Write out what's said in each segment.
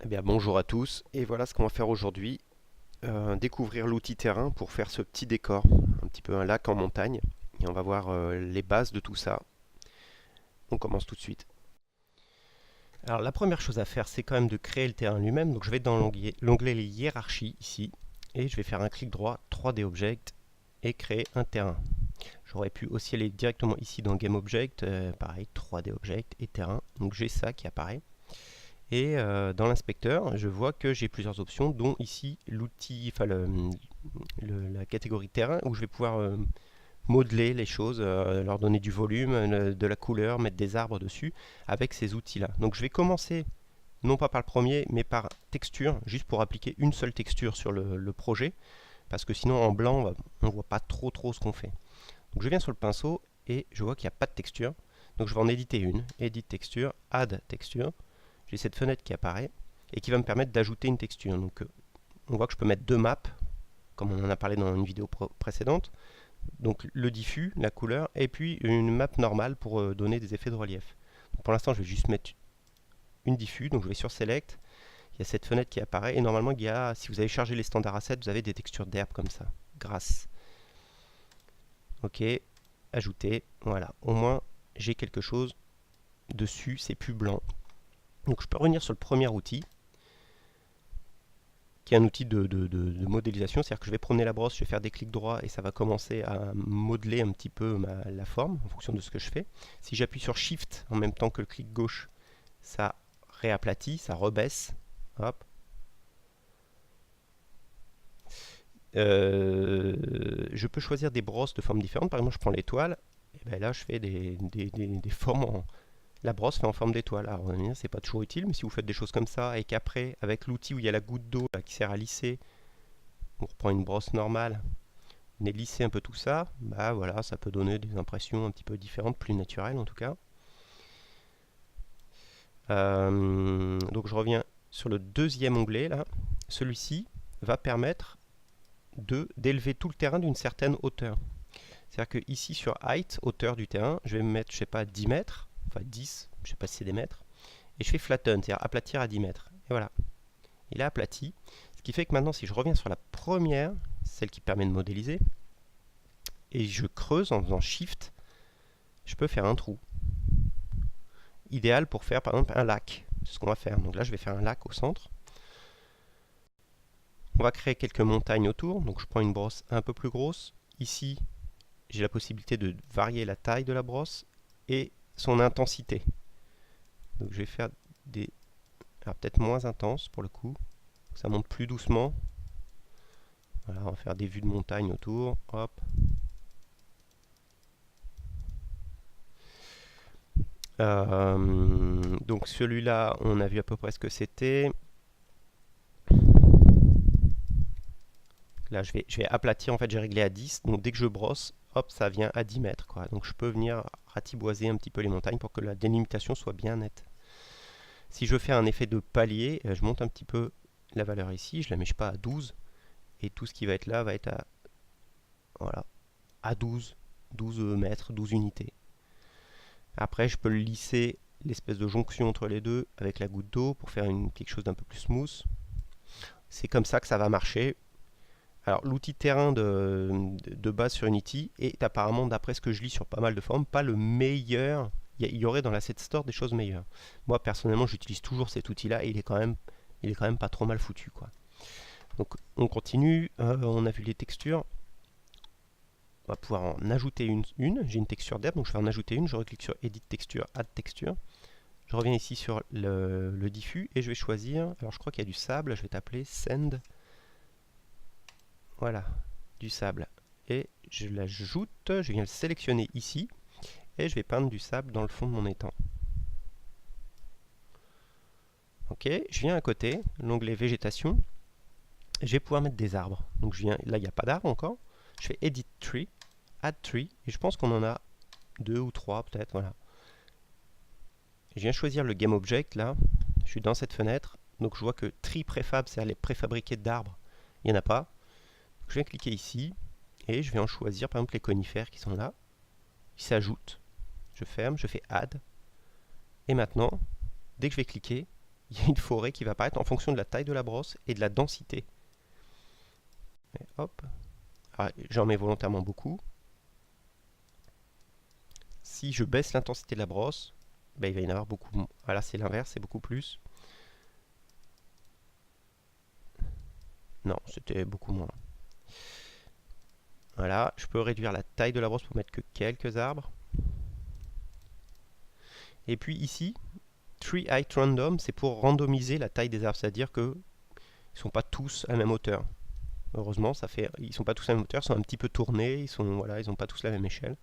Eh bien, bonjour à tous, et voilà ce qu'on va faire aujourd'hui. Découvrir l'outil terrain pour faire ce petit décor, un petit peu un lac en montagne, et on va voir les bases de tout ça. On commence tout de suite. Alors la première chose à faire, c'est quand même de créer le terrain lui-même. Donc je vais dans l'onglet les hiérarchies ici, et je vais faire un clic droit 3D Object et créer un terrain. J'aurais pu aussi aller directement ici dans Game Object, pareil 3D Object et terrain. Donc j'ai ça qui apparaît. Et dans l'inspecteur, je vois que j'ai plusieurs options, dont ici l'outil, enfin la catégorie terrain, où je vais pouvoir modeler les choses, leur donner du volume, de la couleur, mettre des arbres dessus, avec ces outils-là. Donc je vais commencer, non pas par le premier, mais par texture, juste pour appliquer une seule texture sur le projet, parce que sinon en blanc, on ne voit pas trop ce qu'on fait. Donc je viens sur le pinceau, et je vois qu'il n'y a pas de texture. Donc je vais en éditer une, Edit Texture, Add Texture. J'ai cette fenêtre qui apparaît et qui va me permettre d'ajouter une texture. Donc on voit que je peux mettre deux maps, comme on en a parlé dans une vidéo précédente. Donc le diffus, la couleur, et puis une map normale pour donner des effets de relief. Donc, pour l'instant, je vais juste mettre une diffus, donc je vais sur Select. Il y a cette fenêtre qui apparaît, et normalement, si vous avez chargé les standards assets, vous avez des textures d'herbe comme ça. Grâce. Ok, ajouter, voilà. Au moins, j'ai quelque chose dessus, c'est plus blanc. Donc je peux revenir sur le premier outil, qui est un outil de modélisation, c'est-à-dire que je vais promener la brosse, je vais faire des clics droits et ça va commencer à modeler un petit peu la forme en fonction de ce que je fais. Si j'appuie sur Shift en même temps que le clic gauche, ça réaplatit, ça rebaisse. Hop. Je peux choisir des brosses de formes différentes. Par exemple, je prends l'étoile, et ben là je fais des formes la brosse fait en forme d'étoile. Alors, c'est pas toujours utile, mais si vous faites des choses comme ça et qu'après, avec l'outil où il y a la goutte d'eau qui sert à lisser, on reprend une brosse normale, on est lissé un peu tout ça, bah voilà, ça peut donner des impressions un petit peu différentes, plus naturelles en tout cas. Donc je reviens sur le deuxième onglet là. Celui-ci va permettre d'élever tout le terrain d'une certaine hauteur. C'est-à-dire que ici sur Height, hauteur du terrain, je vais me mettre, je sais pas, 10 mètres, enfin 10, je sais pas si c'est des mètres, et je fais flatten, c'est-à-dire aplatir à 10 mètres. Et voilà, il est aplati. Ce qui fait que maintenant, si je reviens sur la première, celle qui permet de modéliser, et je creuse en faisant Shift, je peux faire un trou. Idéal pour faire par exemple un lac. C'est ce qu'on va faire. Donc là, je vais faire un lac au centre. On va créer quelques montagnes autour. Donc je prends une brosse un peu plus grosse. Ici, j'ai la possibilité de varier la taille de la brosse et son intensité. Donc je vais faire des... Alors peut-être moins intense pour le coup. Ça monte plus doucement. Voilà, on va faire des vues de montagne autour. Hop. Donc celui-là, on a vu à peu près ce que c'était. Là, je vais aplatir, en fait, j'ai réglé à 10. Donc dès que je brosse, hop, ça vient à 10 mètres, quoi. Donc je peux venir ratiboiser un petit peu les montagnes pour que la délimitation soit bien nette. Si je fais un effet de palier, je monte un petit peu la valeur ici. Je la mets, je sais pas, à 12. Et tout ce qui va être là va être à, voilà, à 12 mètres, 12 unités. Après, je peux lisser l'espèce de jonction entre les deux avec la goutte d'eau pour faire quelque chose d'un peu plus smooth. C'est comme ça que ça va marcher. Alors, l'outil terrain de base sur Unity est apparemment, d'après ce que je lis sur pas mal de forums, pas le meilleur. Il y aurait dans l'asset store des choses meilleures. Moi, personnellement, j'utilise toujours cet outil-là et il est quand même pas trop mal foutu, quoi. Donc, on continue. On a vu les textures. On va pouvoir en ajouter une. J'ai une texture d'herbe, donc je vais en ajouter une. Je reclique sur Edit Texture, Add Texture. Je reviens ici sur le diffus et je vais choisir. Alors, je crois qu'il y a du sable. Je vais t'appeler Sand. Voilà, du sable. Et je l'ajoute, je viens le sélectionner ici, et je vais peindre du sable dans le fond de mon étang. Ok, je viens à côté, l'onglet végétation, je vais pouvoir mettre des arbres. Donc je viens, là il n'y a pas d'arbre encore, je fais Edit Tree, Add Tree, et je pense qu'on en a 2 ou 3 peut-être, voilà. Je viens choisir le Game Object, là, je suis dans cette fenêtre, donc je vois que Tree Préfab, c'est-à-dire les préfabriqués d'arbres, il n'y en a pas. Je viens cliquer ici, et je vais en choisir par exemple les conifères qui sont là. Ils s'ajoutent. Je ferme, je fais Add. Et maintenant, dès que je vais cliquer, il y a une forêt qui va apparaître en fonction de la taille de la brosse et de la densité. Et hop, j'en mets volontairement beaucoup. Si je baisse l'intensité de la brosse, ben, il va y en avoir beaucoup moins. Voilà, c'est l'inverse, c'est beaucoup plus. Non, c'était beaucoup moins. Voilà, je peux réduire la taille de la brosse pour mettre que quelques arbres. Et puis ici, Tree Height Random, c'est pour randomiser la taille des arbres, c'est-à-dire qu'ils ne sont pas tous à la même hauteur. Heureusement, ils ne sont pas tous à la même hauteur, ils sont un petit peu tournés, ils n'ont pas tous la même échelle.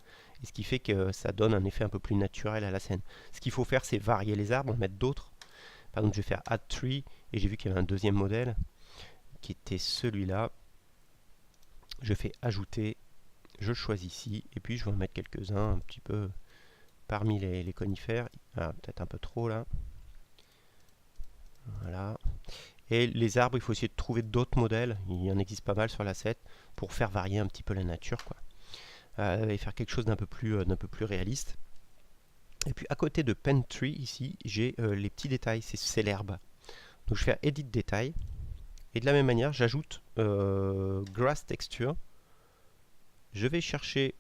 Et ce qui fait que ça donne un effet un peu plus naturel à la scène. Ce qu'il faut faire, c'est varier les arbres, en mettre d'autres. Par exemple, je vais faire Add Tree, et j'ai vu qu'il y avait un deuxième modèle, qui était celui-là. Je fais Ajouter, je choisis ici, et puis je vais en mettre quelques-uns un petit peu parmi les conifères. Ah, peut-être un peu trop là. Voilà. Et les arbres, il faut essayer de trouver d'autres modèles. Il y en existe pas mal sur l'asset pour faire varier un petit peu la nature, quoi. Et faire quelque chose d'un peu plus réaliste. Et puis à côté de Pen Tree, ici, j'ai les petits détails, c'est l'herbe. Donc je vais faire Edit Détail. Et de la même manière, j'ajoute Grass Texture. Je vais chercher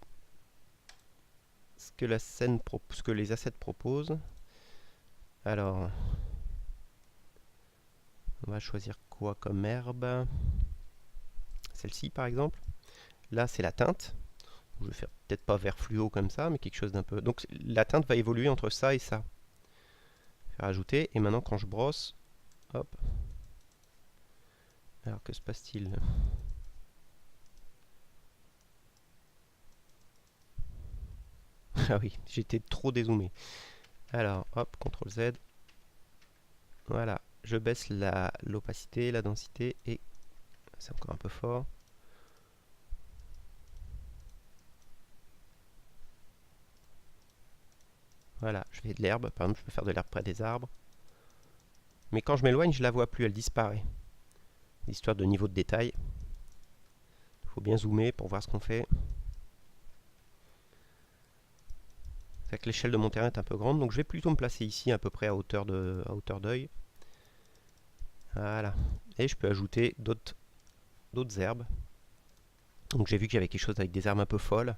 ce que les assets proposent. Alors, on va choisir quoi comme herbe? Celle-ci par exemple. Là, c'est la teinte. Je vais faire peut-être pas vert fluo comme ça, mais quelque chose d'un peu... Donc la teinte va évoluer entre ça et ça. Faire ajouter. Et maintenant, quand je brosse, hop. Alors, que se passe-t-il? Ah oui, j'étais trop dézoomé. Alors, hop, CTRL Z. Voilà, je baisse l'opacité, la densité, et c'est encore un peu fort. Voilà, je fais de l'herbe, par exemple, je peux faire de l'herbe près des arbres. Mais quand je m'éloigne, je la vois plus, elle disparaît. Histoire de niveau de détail. Il faut bien zoomer pour voir ce qu'on fait. C'est vrai que l'échelle de mon terrain est un peu grande, donc je vais plutôt me placer ici, à peu près à hauteur d'œil. Voilà. Et je peux ajouter d'autres herbes. Donc j'ai vu qu'il y avait quelque chose avec des herbes un peu folles.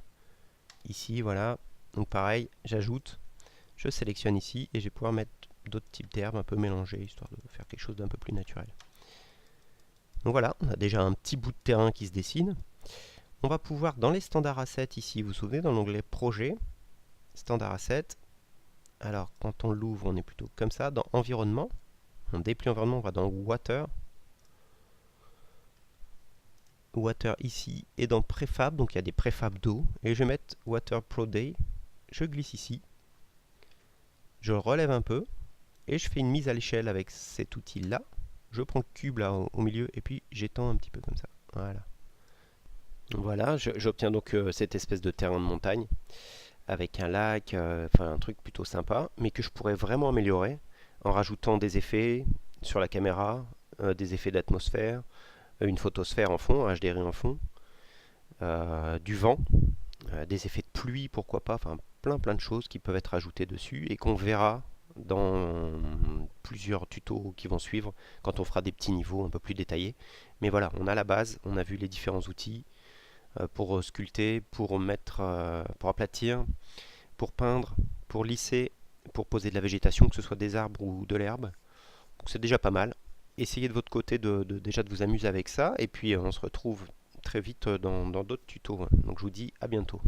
Ici, voilà. Donc pareil, j'ajoute. Je sélectionne ici et je vais pouvoir mettre d'autres types d'herbes un peu mélangées, histoire de faire quelque chose d'un peu plus naturel. Donc voilà, on a déjà un petit bout de terrain qui se dessine. On va pouvoir, dans les standards assets ici, vous vous souvenez, dans l'onglet projet, standard asset. Alors, quand on l'ouvre, on est plutôt comme ça. Dans environnement, on déplie environnement, on va dans water. Water ici, et dans préfab, donc il y a des préfabs d'eau. Et je vais mettre water pro day. Je glisse ici. Je relève un peu. Et je fais une mise à l'échelle avec cet outil-là. Je prends le cube là au milieu, et puis j'étends un petit peu comme ça. Voilà. Voilà, j'obtiens donc cette espèce de terrain de montagne avec un lac, enfin un truc plutôt sympa, mais que je pourrais vraiment améliorer en rajoutant des effets sur la caméra, des effets d'atmosphère, une photosphère en fond, un HDRI en fond, du vent, des effets de pluie, pourquoi pas, enfin plein de choses qui peuvent être ajoutées dessus et qu'on verra dans plusieurs tutos qui vont suivre quand on fera des petits niveaux un peu plus détaillés. Mais voilà, on a la base, on a vu les différents outils pour sculpter, pour aplatir, pour peindre, pour lisser, pour poser de la végétation, que ce soit des arbres ou de l'herbe. Donc c'est déjà pas mal. Essayez de votre côté déjà de vous amuser avec ça, et puis on se retrouve très vite dans d'autres tutos. Donc je vous dis à bientôt.